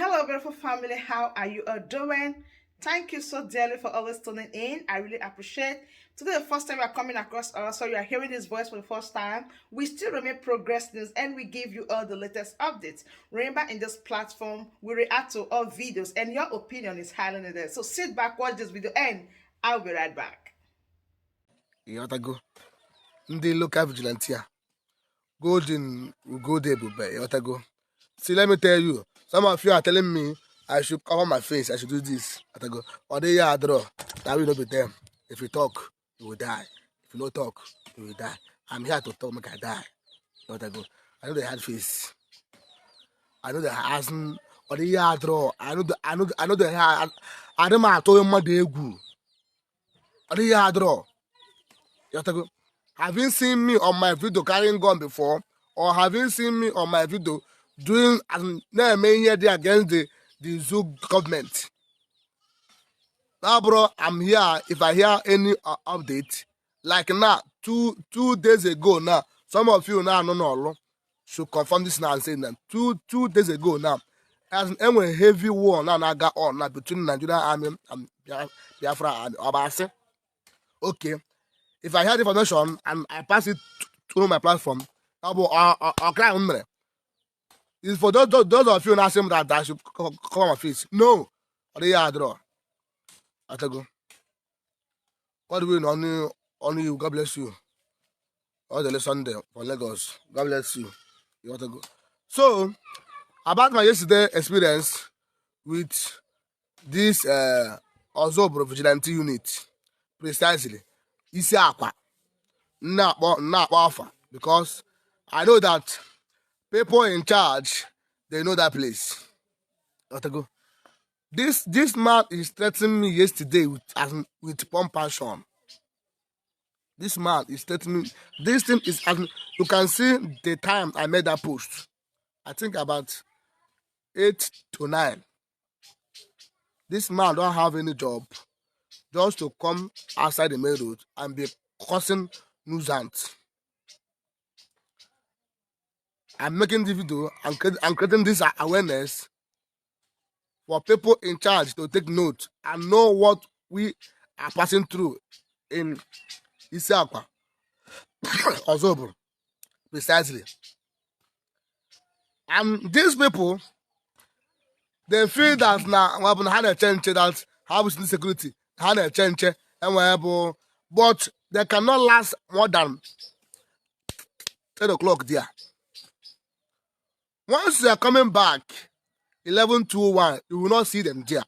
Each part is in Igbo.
Hello, beautiful family. How are you all doing? Thank you so dearly for always tuning in. I really appreciate. Today, the first time you are coming across us, so you are hearing this voice for the first time. We still remain Progress News, and we give you all the latest updates. Remember, in this platform, we react to all videos, and your opinion is highly needed. So sit back, watch this video, and I'll be right back. Yotago. Ndị local vigilante a. Golden Ugode Bube, Yotago. See, let me tell you, some of you are telling me I should cover my face, I should do this. Yotago. Or they are draw. That will not be them. If you talk, you will die. If you don't talk, you will die. I'm here to talk, make I die. Yotago. I know they had face. I know they hasn't. Or they are draw. I know they had. I don't know. I told him what they go. Or they are draw. Yotago. Have you seen me on my video carrying gun before? Or have you seen me on my video doing here against the zoo government? Now, bro, I'm here. If I hear any update, like now, two days ago now, some of you now no should confirm this now and say that two days ago now, as a heavy war now got on now between Nigerian army and Biafra and Obase. Okay. If I hear the information and I pass it to my platform, I'll cry on me. It's for those of you now saying that I should cover my face. No. Or they are draw. I tell you. What do we know? Only you. God bless you. All the Sunday for Lagos. God bless you. You want to go. So, about my yesterday experience with this Ozobro vigilante unit, precisely. Isi akwa not offer because I know that people in charge they know that place. This man is threatening me yesterday with pump passion. This man is threatening me. This thing is you can see the time I made that post. I think about 8 to 9. This man don't have any job. Just to come outside the main road and be causing nuisance. I'm making the video and creating this awareness for people in charge to take note and know what we are passing through in Isiakwa. Ozobo, precisely. And these people, they feel that now we have a change that have insecurity. Had a change and but they cannot last more than 10 o'clock there. Once they are coming back 11:21, you will not see them there.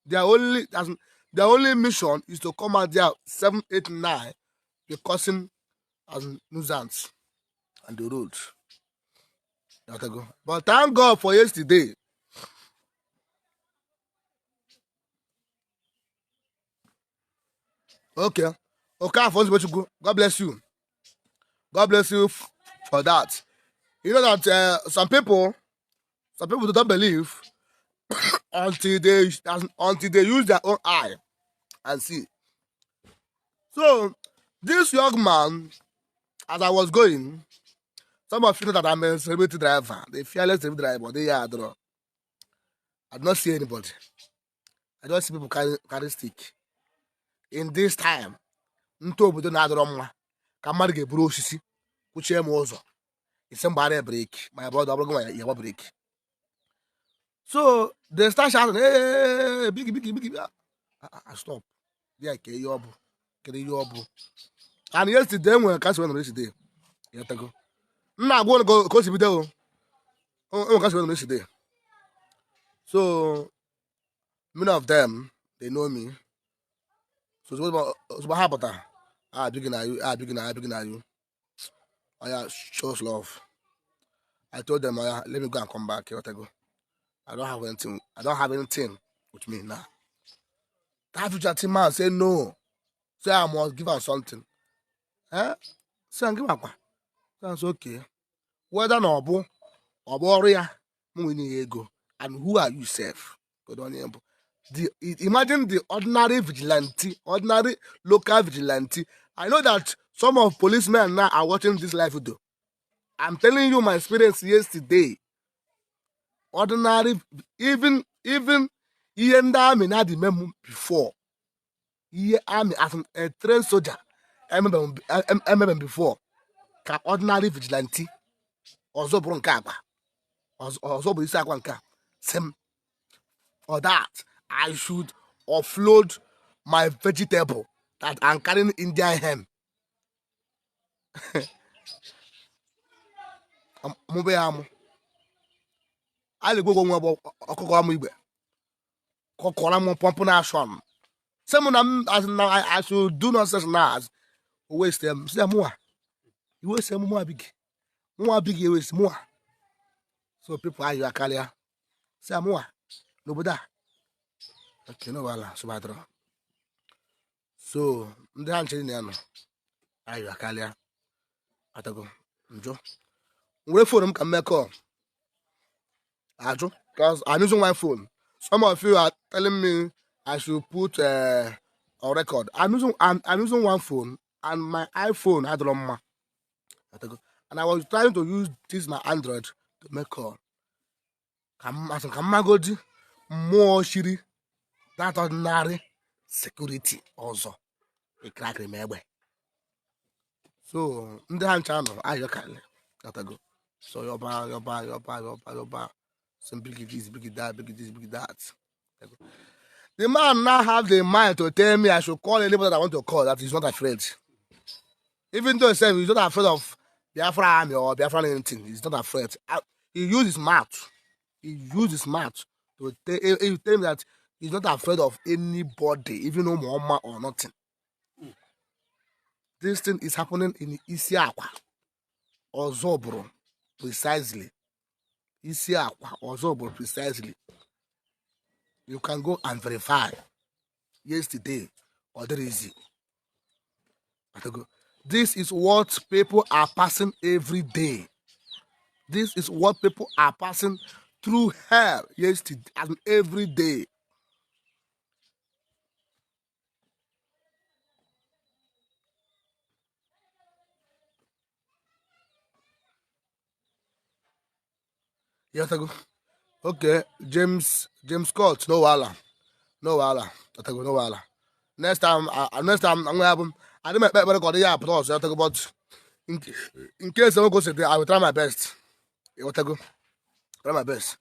Their only mission is to come out there 7, 8, 9, be causing as nuisance on the road. But thank God for yesterday. Okay, God bless you. God bless you for that. You know that some people don't believe until they use their own eye and see. So this young man, as I was going, some of you know that I'm a celebrity driver, the fearless celebrity driver. They are draw. I do not see anybody. I don't see people carry stick. In this time, ntobodo na adoro mma ka mmadụ ga-eburu osisi kwuchie m ụzọ isi mgbara break my brother ọbụrụ gị ya break. So they start shouting, hey, big. I stop. Yeah, ke yobu. And yesterday when cash went yesterday. Yeah, go. Na go go si video. Oh, cash went yesterday. So many of them they know me. So what happened? Big na you. I shows love. I told them, let me go and come back. Here, go. I don't have anything with me now. That vigilante man say no. Say I must give her something. Say give her. That's okay. Whether or not or ego. And who are you, self? Imagine the ordinary vigilante, ordinary local vigilante. I know that some of policemen now are watching this live video. I'm telling you my experience yesterday. ordinary, even ihe ndị army na the memo before. Ihe army as a trained soldier. Emebe before. Ka ordinary vigilante. Ọzọ bụrụ nke agba. Ọzọ bụ isi akwa nke a. Same. For that, I should offload my vegetable that I'm carrying Indian hem. Mube amu. Ali go nwa bo okoko amu igbe. Kokora mo pomp na ashon. Some as now I should do nonsense now. As waste them. Say more. You waste them more big. More big you waste more. So people are you akalia. Say more. No boda. Okay, no wala subadro. So ndị ha nchere na no. Ayo akalia. Atago. Njo. Where phone m can make call. Ajo, because I'm using my phone. Some of you are telling me I should put a record. I'm using one phone and my iPhone had on and I was trying to use this my Android to make call. Come more shiri that ordinary security also. A crack remember. So ndị ha channel ayọkale. Go. So your bar. Some big this, big that, big this, big that. The man now have the mind to tell me I should call anybody that I want to call that he's not afraid. Even though he said he's not afraid of Biafra army or Biafra anything, he's not afraid. He used his mouth. He used his mouth to tell me that he's not afraid of anybody, even no Muhammad or nothing. This thing is happening in Isiakwa or Zobro, precisely. Isiakwa or Zobro, precisely. You can go and verify yesterday or there is it. This is what people are passing every day. This is what people are passing through hell yesterday and every day. Yes, I go. Okay, James Scott, no wala. No wala. No wala. Next time I'm gonna have him. I didn't make better call yeah, but also but in case I don't go sit there, I will try my best. You go. Try my best.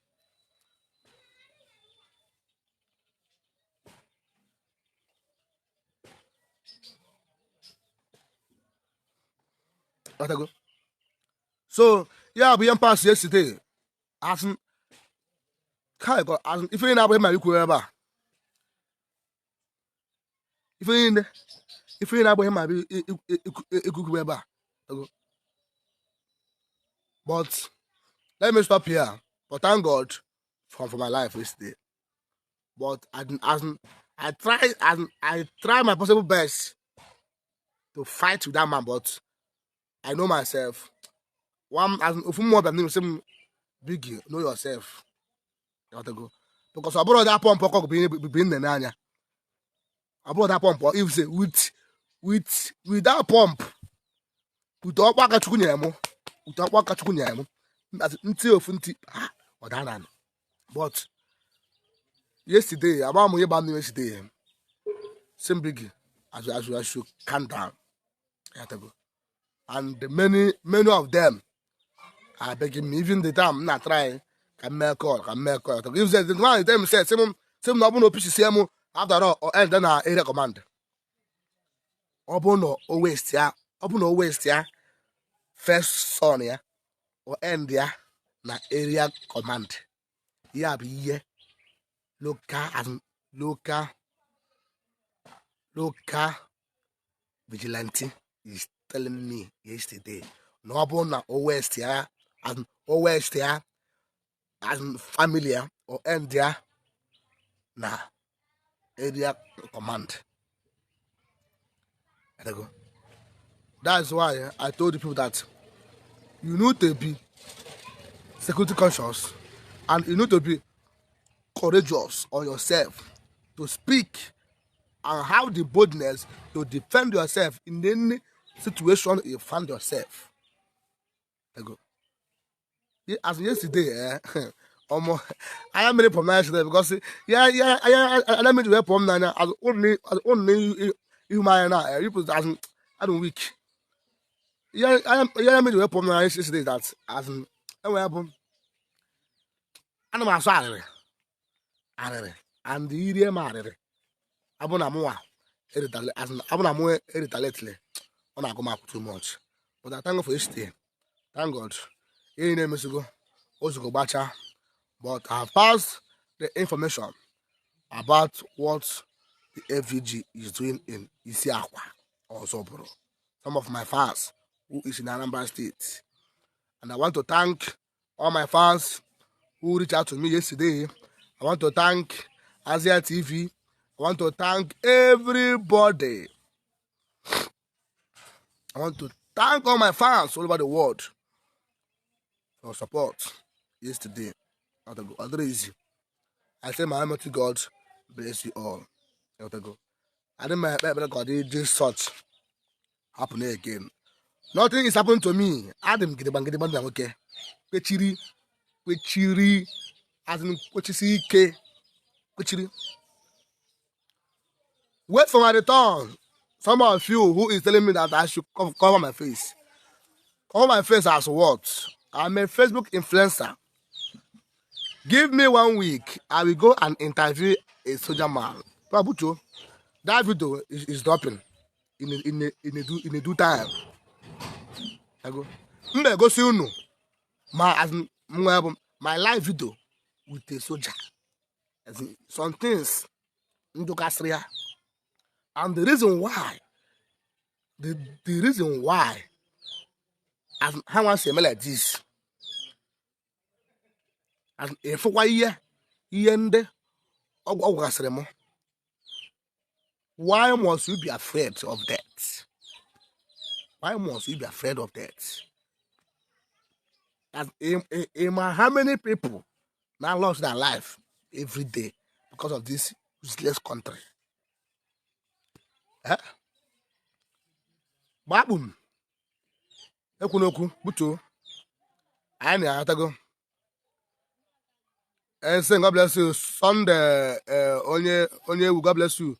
Go. So yeah, we pass yesterday. As if you ain't my ever. If you ain't my ever. But let me stop here. But thank God for my life yesterday. But I try my possible best to fight with that man, but I know myself. One as if more than him big, know yourself. You want to go. Because I brought that pump being the nanya. I brought that pump if say with that pump, with all back at Kunyamo, with all back at Kunyamo, that's until Funti or Danan. But yesterday, about my band yesterday, same big as I should calm down. You have to go. And many of them are begging me, even the time not trying. Can make call. If the one them say some no PCCM after all or end then area command. Open no waste ya. First son ya or end ya na area command. Yeah be here. Local vigilante is telling me yesterday. No open na west ya and west ya. As familiar or end there na area command. That's why I told the people that you need to be security conscious and you need to be courageous on yourself to speak and have the boldness to defend yourself in any situation you find yourself. As yesterday, I am ready for my yesterday because I am ready to help now. As only you my now. You put as I don't weak. I am ready to help now yesterday that as and we happen. I know my sorry. And the area matter. Abona moa. As an abona moa lately. On I go map too much. But I thank God for yesterday. Thank God. Here name is go. Also go bacha. But I have passed the information about what the FVG is doing in Isiakwa or Zoboro. Some of my fans who is in Anambra State. And I want to thank all my fans who reached out to me yesterday. I want to thank Asia TV. I want to thank everybody. I want to thank all my fans all over the world for support yesterday. Not easy. I say my Almighty God bless you all. I didn't my God did such happen again. Nothing is happening to me. Adam get the okay. Kwechiri, as in kwechisi ike, kwechiri. Wait for my return. Some of you who is telling me that I should cover my face. Cover my face as what? I'm a Facebook influencer. Give me 1 week. I will go and interview a soldier man. Pabucho, that video is dropping in a due time. I go. Go see you my live video with a soldier. As in, some things and the reason why the reason why as how I say like this as if why yende why must you be afraid of death? Why must you be afraid of death? As how many people now lost their life every day because of this useless country? Eh? Babum. Ekunoku, buto. I go. And saying God bless you. Sunday, onye, God bless you.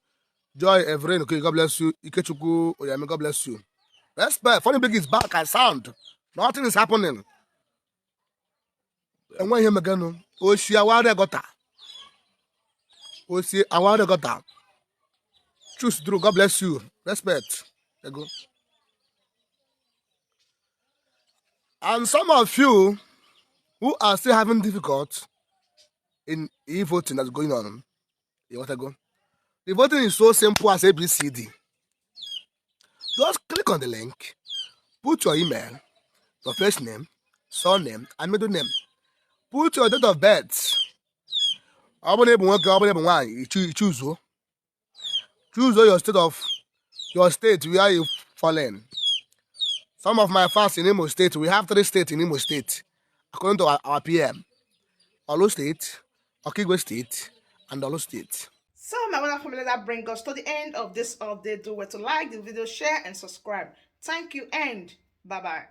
Joy Everin, okay, God bless you. Ikechuku, Oyame, God bless you. Respect. Funny Big is back and sound. Nothing is happening. And when him again, Oshi Awade Gota. Oshi Awade Gota. Choose through. God bless you. Respect. There you go. And some of you who are still having difficult in e-voting that's going on, you want to go? The voting is so simple as ABCD. Just click on the link, put your email, your first name, surname, and middle name. Put your date of birth. You choose your state where you fallen. Some of my fans in Imo State, we have 3 states in Imo State, according to our PM. Olu State, Okigwe State, and Olu State. So, my wonderful family, that brings us to the end of this update. Do well to like the video, share, and subscribe. Thank you, and bye bye.